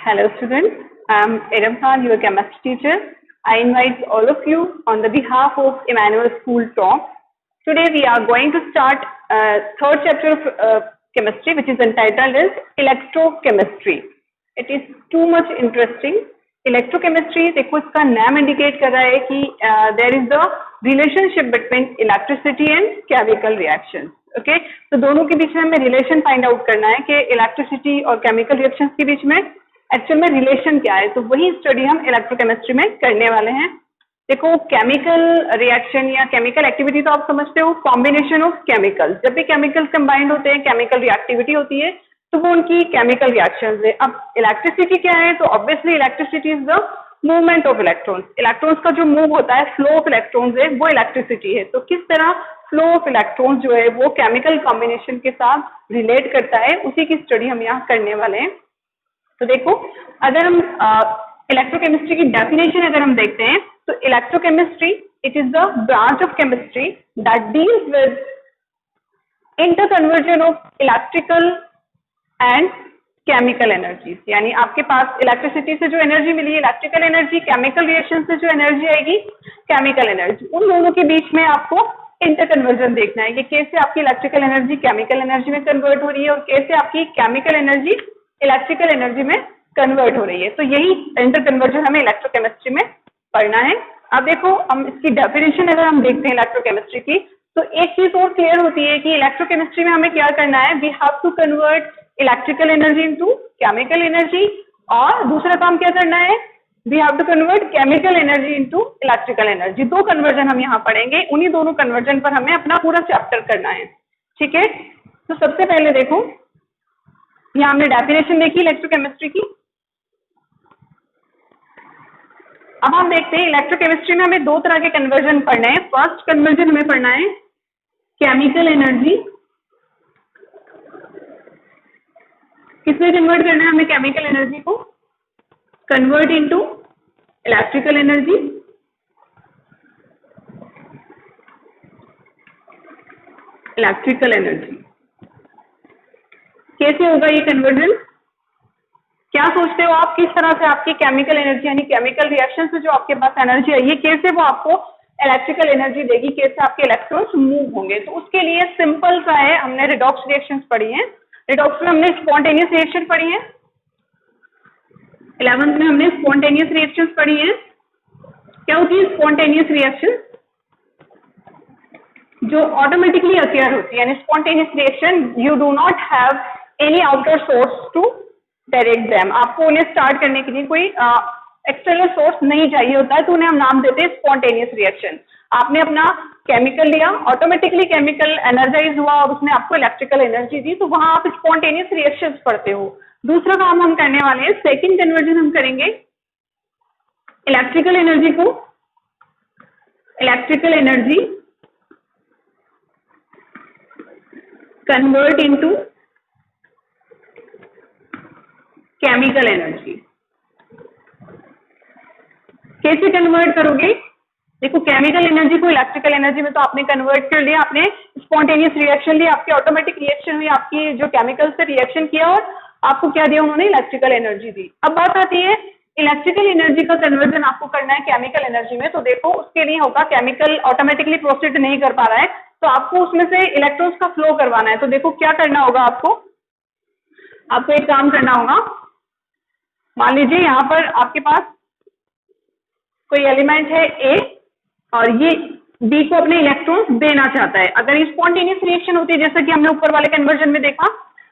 Hello students, I am Iram Khan, your chemistry teacher. I invite all of you on the behalf of Emmanuel School Talk. Today we are going to start third chapter of chemistry, which is entitled as electrochemistry. It is too much interesting. Electrochemistry, देखो इसका नाम indicate कर रहा है कि there is the relationship between electricity and chemical reactions. Okay तो दोनों के बीच में हमें रिलेशन फाइंड आउट करना है कि इलेक्ट्रिसिटी और केमिकल रिएक्शंस के बीच में एक्चुअल में रिलेशन क्या है। तो वही स्टडी हम इलेक्ट्रोकेमिस्ट्री में करने वाले हैं। देखो केमिकल रिएक्शन या केमिकल एक्टिविटी तो आप समझते हो, कॉम्बिनेशन ऑफ केमिकल्स। जब भी केमिकल्स कंबाइंड होते हैं केमिकल रिएक्टिविटी होती है, तो वो उनकी केमिकल रिएक्शंस है। अब इलेक्ट्रिसिटी क्या है, तो obviously electricity is the movement of electrons. Electrons का जो मूव होता है, फ्लो ऑफ इलेक्ट्रॉन्स है, वो इलेक्ट्रिसिटी है। तो किस तरह फ्लो ऑफ इलेक्ट्रॉन्स जो है वो केमिकल कॉम्बिनेशन के साथ रिलेट करता है, उसी की स्टडी हम यहाँ करने वाले हैं। तो देखो अगर हम इलेक्ट्रोकेमिस्ट्री की डेफिनेशन अगर हम देखते हैं, तो electrochemistry it is the branch of chemistry that deals with interconversion of electrical and chemical energy. यानी आपके पास इलेक्ट्रिसिटी से जो एनर्जी मिली, इलेक्ट्रिकल एनर्जी, केमिकल रिएक्शन से जो एनर्जी आएगी, केमिकल एनर्जी, उन दोनों के बीच में आपको इंटरकन्वर्जन देखना है कि कैसे आपकी इलेक्ट्रिकल एनर्जी केमिकल एनर्जी में कन्वर्ट हो रही है और कैसे आपकी केमिकल एनर्जी इलेक्ट्रिकल एनर्जी में कन्वर्ट हो रही है। तो यही इंटरकन्वर्जन हमें इलेक्ट्रोकेमिस्ट्री में पढ़ना है। अब देखो हम इसकी डेफिनेशन अगर हम देखते हैं इलेक्ट्रोकेमिस्ट्री की, तो एक चीज और क्लियर होती है कि इलेक्ट्रोकेमिस्ट्री में हमें क्या करना है, we have to convert electrical energy into chemical energy, और दूसरा काम क्या करना है, we have to convert chemical energy into electrical energy. दो कन्वर्जन हम यहाँ पढ़ेंगे, उन्हीं दोनों कन्वर्जन पर हमें अपना पूरा चैप्टर करना है। ठीक है, तो सबसे पहले देखो यहाँ हमने डेफिनेशन देखी इलेक्ट्रोकेमिस्ट्री की। अब हम देखते हैं इलेक्ट्रोकेमिस्ट्री में हमें दो तरह के कन्वर्जन पढ़ने हैं। फर्स्ट कन्वर्जन हमें पढ़ना है केमिकल एनर्जी। किसमें कन्वर्ट करना है हमें केमिकल एनर्जी को, convert into electrical energy. Electrical energy कैसे होगा ये कन्वर्जन, क्या सोचते हो आप, किस तरह से आपकी केमिकल एनर्जी यानी केमिकल रिएक्शन से जो आपके पास एनर्जी आई है, कैसे वो आपको इलेक्ट्रिकल एनर्जी देगी, कैसे आपके इलेक्ट्रॉन्स मूव होंगे। तो उसके लिए सिंपल सा है, हमने रिडॉक्स रिएक्शंस पढ़ी हैं। रिडॉक्स में हमने स्पॉन्टेनियस रिएक्शन पढ़ी है, 11th में हमने स्पॉन्टेनियस रिएक्शंस पढ़ी है। क्या होती है स्पॉन्टेनियस रिएक्शन, जो ऑटोमेटिकली अकेयर होती है। यानी spontaneous reaction you do not have any outer source to direct them. आपको उन्हें स्टार्ट करने के लिए कोई एक्सटर्नल सोर्स नहीं चाहिए होता है, तो उन्हें हम नाम देते हैं स्पॉन्टेनियस रिएक्शन। आपने अपना केमिकल लिया, ऑटोमेटिकली केमिकल एनर्जाइज हुआ और उसने आपको इलेक्ट्रिकल एनर्जी दी, तो वहां आप स्पॉन्टेनियस रिएक्शंस पढ़ते हो। दूसरा काम हम करने वाले हैं, सेकंड कन्वर्जन हम करेंगे इलेक्ट्रिकल एनर्जी को, electrical energy convert into chemical energy. कैसे कन्वर्ट करोगे, देखो केमिकल एनर्जी को इलेक्ट्रिकल एनर्जी में तो आपने कन्वर्ट कर लिया, आपने स्पॉन्टेनियस रिएक्शन लिया, आपकी ऑटोमेटिक रिएक्शन हुई, आपकी जो केमिकल से रिएक्शन किया और आपको क्या दिया उन्होंने, इलेक्ट्रिकल एनर्जी दी। अब बात आती है इलेक्ट्रिकल एनर्जी का कन्वर्जन आपको करना है केमिकल एनर्जी में। तो देखो उसके लिए होगा, केमिकल ऑटोमेटिकली प्रोसीड नहीं कर पा रहा है, तो आपको उसमें से इलेक्ट्रॉन्स का फ्लो करवाना है। तो देखो क्या करना होगा, आपको एक काम करना होगा। मान लीजिए यहाँ पर आपके पास कोई एलिमेंट है ए और ये बी को अपने इलेक्ट्रॉन्स देना चाहता है। अगर ये स्पॉन्टेनियस रिएक्शन होती है, जैसा कि हमने ऊपर वाले कन्वर्जन में देखा,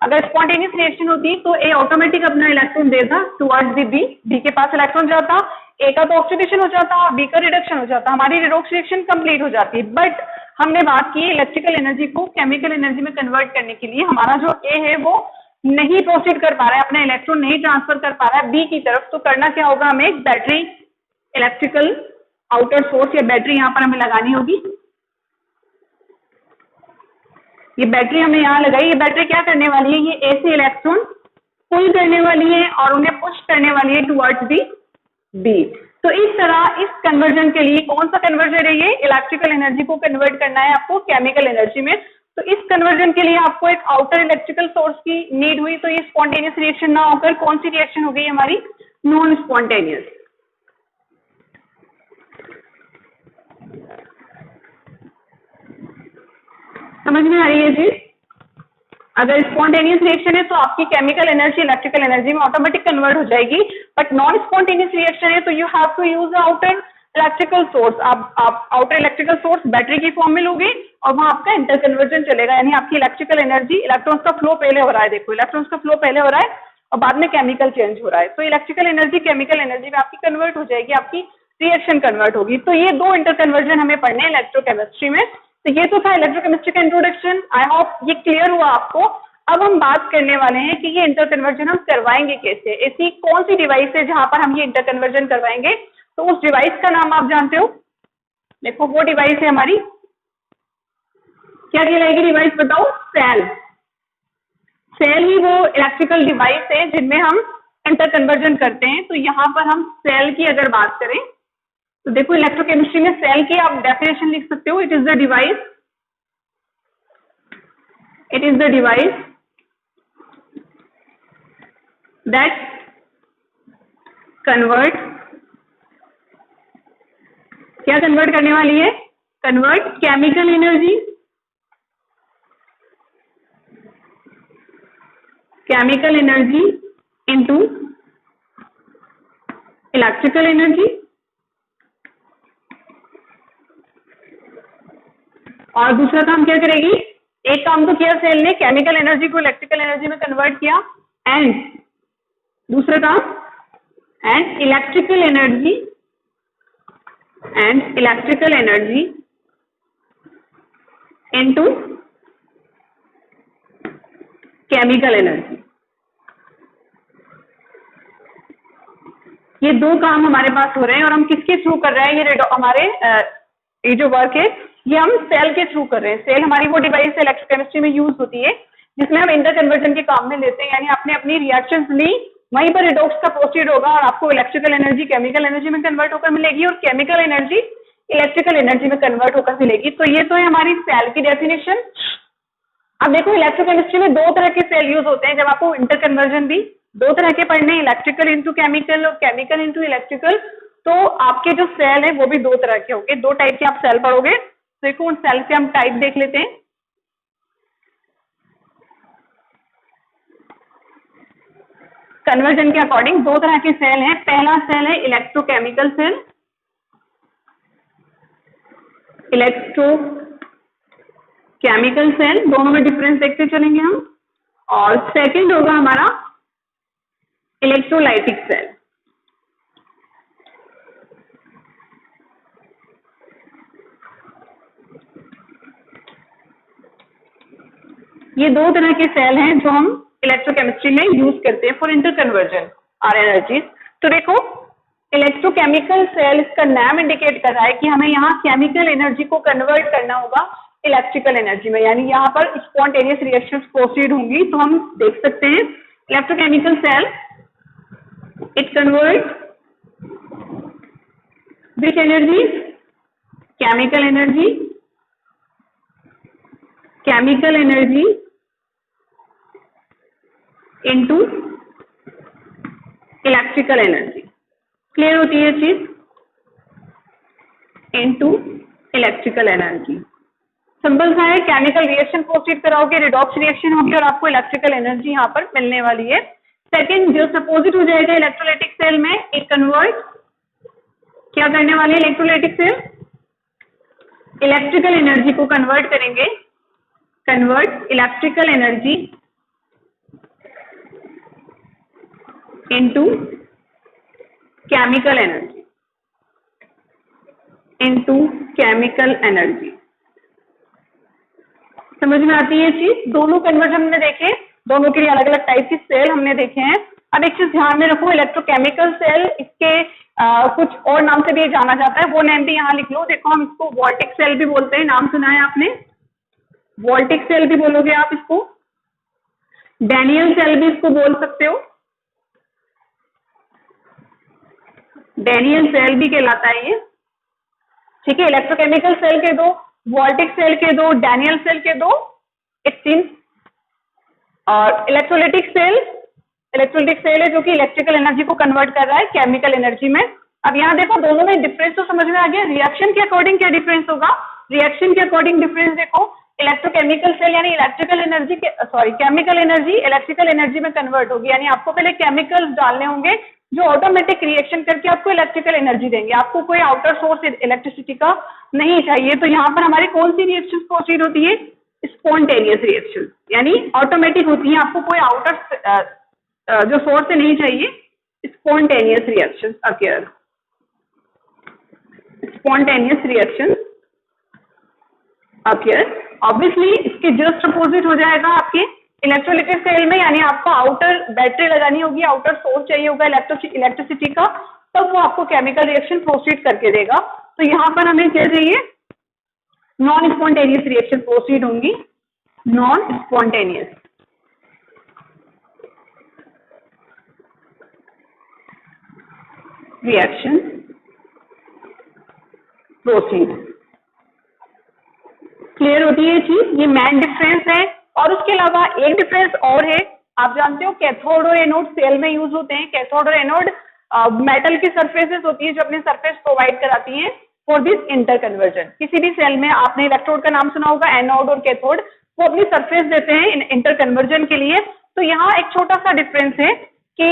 अगर स्पॉन्टेनियस रिएक्शन होती तो ए ऑटोमेटिक अपना इलेक्ट्रॉन देता टुवर्ड्स दी बी, बी के पास इलेक्ट्रॉन जाता, ए का तो ऑक्सीडेशन हो जाता, बी का रिडक्शन हो जाता, हमारी रिडॉक्स रिएक्शन कंप्लीट हो जाती। बट हमने बात की इलेक्ट्रिकल एनर्जी को केमिकल एनर्जी में कन्वर्ट करने के लिए, हमारा जो ए है वो नहीं प्रोसीड कर पा रहा है, अपना इलेक्ट्रॉन नहीं ट्रांसफर कर पा रहा है बी की तरफ। तो करना क्या होगा, हमें एक बैटरी, इलेक्ट्रिकल आउटर सोर्स या बैटरी यहाँ पर हमें लगानी होगी। ये बैटरी हमने यहाँ लगाई, ये बैटरी क्या करने वाली है, ये ए से इलेक्ट्रॉन पुल करने वाली है और उन्हें पुश करने वाली है टुवर्ड्स दी बी। तो इस तरह इस कन्वर्जन के लिए कौन सा कन्वर्जन है, ये इलेक्ट्रिकल एनर्जी को कन्वर्ट करना है आपको केमिकल एनर्जी में। तो इस कन्वर्जन के लिए आपको एक आउटर इलेक्ट्रिकल सोर्स की नीड हुई, तो ये स्पॉन्टेनियस रिएक्शन ना होकर कौन सी रिएक्शन हो गई हमारी, नॉन स्पॉन्टेनियस। समझ में आ रही है जी? अगर स्पॉन्टेनियस रिएक्शन है तो आपकी केमिकल एनर्जी इलेक्ट्रिकल एनर्जी में ऑटोमेटिक कन्वर्ट हो जाएगी, बट नॉन स्पॉन्टेनियस रिएक्शन है तो you have to use outer electrical source. आप आउटर इलेक्ट्रिकल सोर्स बैटरी की फॉर्म में लोगे और वहां आपका इंटर कन्वर्जन चलेगा, यानी आपकी इलेक्ट्रिकल एनर्जी, इलेक्ट्रॉन्स का फ्लो पहले हो रहा है, देखो इलेक्ट्रॉन्स का फ्लो पहले हो रहा है और बाद में केमिकल चेंज हो रहा है, तो इलेक्ट्रिकल एनर्जी केमिकल एनर्जी में आपकी कन्वर्ट हो जाएगी, आपकी रिएक्शन कन्वर्ट होगी। तो ये दो इंटर कन्वर्जन हमें पढ़ने हैं इलेक्ट्रोकेमिस्ट्री में। तो ये तो था इलेक्ट्रोकेमिस्ट्री का इंट्रोडक्शन, आई होप ये क्लियर हुआ आपको। अब हम बात करने वाले हैं कि ये इंटर कन्वर्जन हम करवाएंगे कैसे, ऐसी कौन सी डिवाइस है जहां पर हम ये इंटर कन्वर्जन करवाएंगे। तो उस डिवाइस का नाम आप जानते हो, देखो वो डिवाइस है हमारी, क्या कहलाएगी डिवाइस बताओ, सेल। सेल ही वो इलेक्ट्रिकल डिवाइस है जिनमें हम इंटर कन्वर्जन करते हैं। तो यहाँ पर हम सेल की अगर बात करें तो देखो इलेक्ट्रोकेमिस्ट्री में सेल की आप डेफिनेशन लिख सकते हो, it is the device, it is the device that convert, क्या कन्वर्ट करने वाली है, convert chemical energy, chemical energy into electrical energy. और दूसरा काम क्या करेगी, एक काम तो किया सेल ने, केमिकल एनर्जी को इलेक्ट्रिकल एनर्जी में कन्वर्ट किया, एंड दूसरा काम, and electrical energy into chemical energy. ये दो काम हमारे पास हो रहे हैं और हम किसके थ्रू कर रहे हैं, ये हमारे ये जो वर्क है ये हम सेल के थ्रू कर रहे हैं। सेल हमारी वो डिवाइस इलेक्ट्रोकेमिस्ट्री में यूज होती है जिसमें हम इंटर कन्वर्जन के काम में लेते हैं, यानी आपने अपनी रिएक्शंस ली, वहीं पर रिडॉक्स का प्रोसीड होगा और आपको इलेक्ट्रिकल एनर्जी केमिकल एनर्जी में कन्वर्ट होकर मिलेगी और केमिकल एनर्जी इलेक्ट्रिकल एनर्जी में कन्वर्ट होकर मिलेगी। तो ये तो है हमारी सेल की डेफिनेशन। अब देखो इलेक्ट्रोकेमिस्ट्री में दो तरह के सेल यूज होते हैं, जब आपको इंटर कन्वर्जन भी दो तरह के पढ़ने, इलेक्ट्रिकल इंटू केमिकल और केमिकल इंटू इलेक्ट्रिकल, तो आपके जो सेल है वो भी दो तरह के होंगे, दो टाइप के आप सेल पढ़ोगे। देखो उन सेल के हम टाइप देख लेते हैं। कन्वर्जन के अकॉर्डिंग दो तरह के सेल हैं, पहला सेल है इलेक्ट्रोकेमिकल सेल, इलेक्ट्रोकेमिकल सेल, दोनों में डिफरेंस देखते चलेंगे हम। और सेकंड होगा हमारा इलेक्ट्रोलाइटिक सेल। ये दो तरह के सेल हैं जो हम इलेक्ट्रोकेमिस्ट्री में यूज करते हैं for inter conversion are energies. तो देखो इलेक्ट्रोकेमिकल सेल, इसका नाम इंडिकेट कर रहा है कि हमें यहाँ केमिकल एनर्जी को कन्वर्ट करना होगा इलेक्ट्रिकल एनर्जी में, यानी यहाँ पर स्पॉन्टेनियस रिएक्शंस प्रोसीड होंगी। तो हम देख सकते हैं electrochemical cell, it convert which energy, chemical energy into electrical energy. Clear होती है चीज, इनटू इलेक्ट्रिकल एनर्जी। सिंपल सा है, केमिकल रिएक्शन प्रोसीड कराओगे, रिडॉक्स रिएक्शन होगी और आपको इलेक्ट्रिकल एनर्जी यहाँ पर मिलने वाली है। सेकंड जो सपोजिट हो जाएगा इलेक्ट्रोलाइटिक सेल में, एक कन्वर्ट, क्या करने वाले इलेक्ट्रोलाइटिक सेल, इलेक्ट्रिकल एनर्जी को कन्वर्ट करेंगे, convert electrical energy into chemical energy, समझ में आती है चीज। दोनों कन्वर्जन हमने देखे, दोनों के लिए अलग अलग टाइप के सेल हमने देखे हैं। अब एक चीज ध्यान में रखो, इलेक्ट्रोकेमिकल सेल, इसके कुछ और नाम से भी जाना जाता है, वो नेम भी यहाँ लिख लो। देखो हम इसको वोल्टिक सेल भी बोलते हैं, नाम सुना है आपने, वोल्टिक सेल भी बोलोगे आप इसको, डैनियल सेल भी इसको बोल सकते हो, डैनियल सेल भी कहलाता है ये, ठीक है। इलेक्ट्रोकेमिकल सेल के दो, वोल्टिक सेल के दो, डैनियल सेल के दो, इट्स इन। और इलेक्ट्रोलाइटिक सेल है जो कि इलेक्ट्रिकल एनर्जी को कन्वर्ट कर रहा है केमिकल एनर्जी में। अब यहाँ देखो दोनों में डिफरेंस तो समझ में आ गया। रिएक्शन के अकॉर्डिंग क्या डिफरेंस होगा, रिएक्शन के अकॉर्डिंग डिफरेंस देखो, इलेक्ट्रोकेमिकल सेल यानी electrical energy chemical energy electrical energy में कन्वर्ट होगी, यानी आपको पहले केमिकल्स डालने होंगे जो ऑटोमेटिक रिएक्शन करके आपको इलेक्ट्रिकल एनर्जी देंगे, आपको कोई आउटर सोर्स इलेक्ट्रिसिटी का नहीं चाहिए। तो यहाँ पर हमारी कौन सी रिएक्शन प्रोसीड होती है, स्पॉन्टेनियस रिएक्शन, यानी ऑटोमेटिक होती है, आपको कोई आउटर जो सोर्स से नहीं चाहिए। Spontaneous reaction occur, spontaneous reaction occur. Obviously इसके जस्ट अपोजिट हो जाएगा आपके इलेक्ट्रोलाइटिक सेल में, यानी आपको आउटर बैटरी लगानी होगी, आउटर सोर्स चाहिए होगा इलेक्ट्रिसिटी का, तब वो आपको केमिकल रिएक्शन प्रोसीड करके देगा। तो यहाँ पर हमें क्या चाहिए, नॉन स्पॉन्टेनियस रिएक्शन प्रोसीड होंगी, non spontaneous reaction proceed. Clear होती है चीज, ये मेन डिफरेंस है। और उसके अलावा एक डिफरेंस और है, आप जानते हो कैथोड और एनोड सेल में यूज होते हैं। कैथोड और एनोड मेटल की सरफेसेस होती है जो अपनी सरफेस प्रोवाइड कराती हैं फॉर दिस इंटर कन्वर्जन। किसी भी सेल में आपने इलेक्ट्रोड का नाम सुना होगा, एनोड और कैथोड, वो अपनी सरफेस देते हैं इंटर कन्वर्जन के लिए। तो यहाँ एक छोटा सा डिफरेंस है कि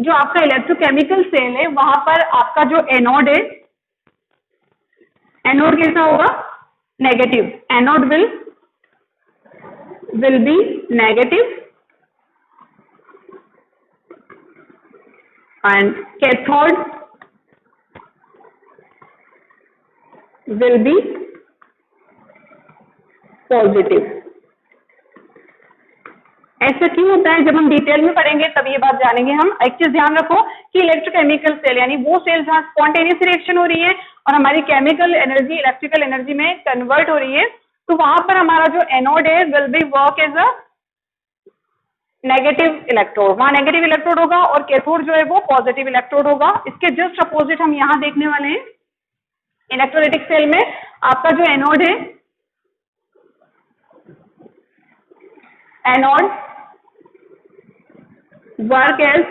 जो आपका इलेक्ट्रोकेमिकल सेल है वहां पर आपका जो एनोड है, एनोड कैसा होगा, negative, anode will be negative and cathode will be positive। ऐसा क्यों होता है, जब हम डिटेल में पढ़ेंगे तब ये बात जानेंगे हम। एक चीज ध्यान रखो कि इलेक्ट्रोकेमिकल सेल यानी वो सेल जहां स्पॉन्टेनियस रिएक्शन हो रही है और हमारी केमिकल एनर्जी इलेक्ट्रिकल एनर्जी में कन्वर्ट हो रही है, तो वहां पर हमारा जो एनोड है will be work as a negative electrode, वहां नेगेटिव इलेक्ट्रोड होगा, और कैथोड जो है वो पॉजिटिव इलेक्ट्रोड होगा। इसके जस्ट अपोजिट हम यहां देखने वाले हैं, इलेक्ट्रोलाइटिक सेल में आपका जो एनोड है, एनोड वर्क एज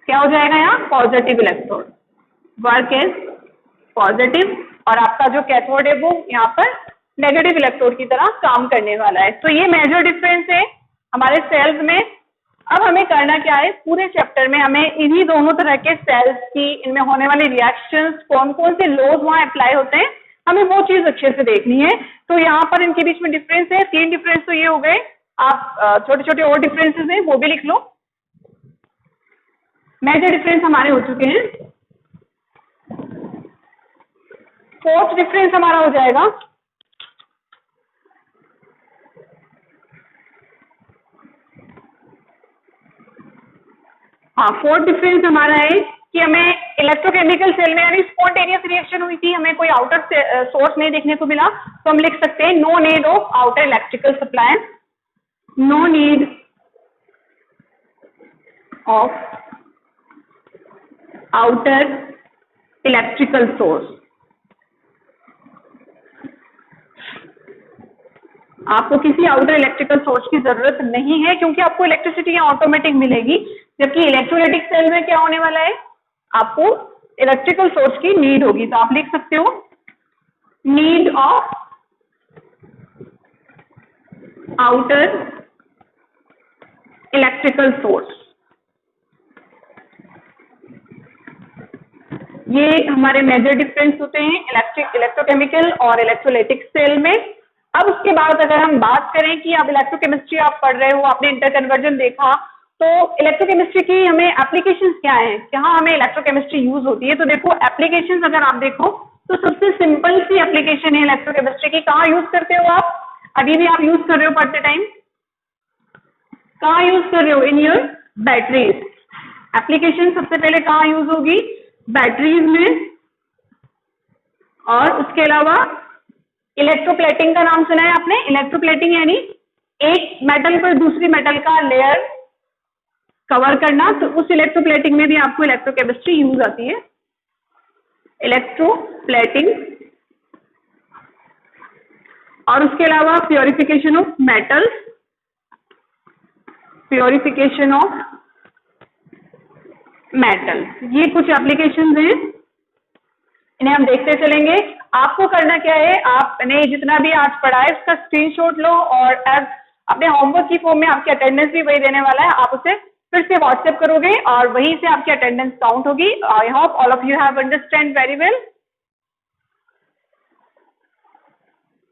क्या हो जाएगा, यहाँ positive electrode, work as positive, और आपका जो कैथोड है वो यहाँ पर नेगेटिव इलेक्ट्रोड की तरह काम करने वाला है। तो ये मेजर डिफरेंस है हमारे सेल्स में। अब हमें करना क्या है, पूरे चैप्टर में हमें इन्हीं दोनों तरह के सेल्स की, इनमें होने वाली रिएक्शंस, कौन कौन से लॉज वहां अप्लाई होते हैं, हमें वो चीज अच्छे से देखनी है। तो यहाँ पर इनके बीच में डिफरेंस है, 3 डिफरेंस तो ये हो गए। आप छोटे छोटे और डिफरेंसेस हैं वो भी लिख लो। मेजर डिफरेंस हमारे हो चुके हैं। 4th डिफरेंस हमारा हो जाएगा हाँ, 4th डिफरेंस हमारा है कि हमें इलेक्ट्रोकेमिकल सेल में यानी स्पॉन्टेनियस रिएक्शन हुई थी, हमें कोई आउटर सोर्स नहीं देखने को मिला, तो हम लिख सकते हैं no need of outer electrical supply, no need of outer electrical source. आपको किसी आउटर इलेक्ट्रिकल सोर्स की जरूरत नहीं है, क्योंकि आपको इलेक्ट्रिसिटी यहाँ ऑटोमेटिक मिलेगी। जबकि इलेक्ट्रोलाइटिक सेल में क्या होने वाला है, आपको इलेक्ट्रिकल सोर्स की नीड होगी। तो आप लिख सकते हो need of outer electrical source. ये हमारे मेजर डिफरेंस होते हैं इलेक्ट्रोकेमिकल और इलेक्ट्रोलाइटिक सेल में। अब उसके बाद अगर हम बात करें कि अब इलेक्ट्रोकेमिस्ट्री आप पढ़ रहे हो, आपने इंटरकन्वर्जन देखा, तो इलेक्ट्रोकेमिस्ट्री की हमें एप्लीकेशंस क्या हैं, कहाँ हमें इलेक्ट्रोकेमिस्ट्री यूज होती है। तो देखो एप्लीकेशंस अगर आप देखो तो सबसे सिंपल सी एप्लीकेशन है इलेक्ट्रोकेमिस्ट्री की। कहाँ यूज करते हो आप, अभी भी आप यूज कर रहे हो पढ़ते टाइम, कहाँ यूज कर रहे हो, इन योर बैटरीज। एप्लीकेशन सबसे पहले कहाँ यूज होगी, बैटरीज में। और उसके अलावा इलेक्ट्रोप्लेटिंग का नाम सुना है आपने, इलेक्ट्रोप्लेटिंग यानी एक मेटल पर दूसरी मेटल का लेयर कवर करना, तो उस इलेक्ट्रोप्लेटिंग में भी आपको इलेक्ट्रोकेमिस्ट्री यूज आती है। इलेक्ट्रोप्लेटिंग और उसके अलावा purification of metals, purification of metal, ये कुछ एप्लीकेशंस हैं, इन्हें हम देखते चलेंगे। आपको करना क्या है, आपने जितना भी आज पढ़ा है उसका स्क्रीनशॉट लो और एज अपने होमवर्क की फॉर्म में आपकी अटेंडेंस भी वही देने वाला है, आप उसे फिर से व्हाट्सएप करोगे और वहीं से आपकी अटेंडेंस काउंट होगी। I hope all of you have understand very well.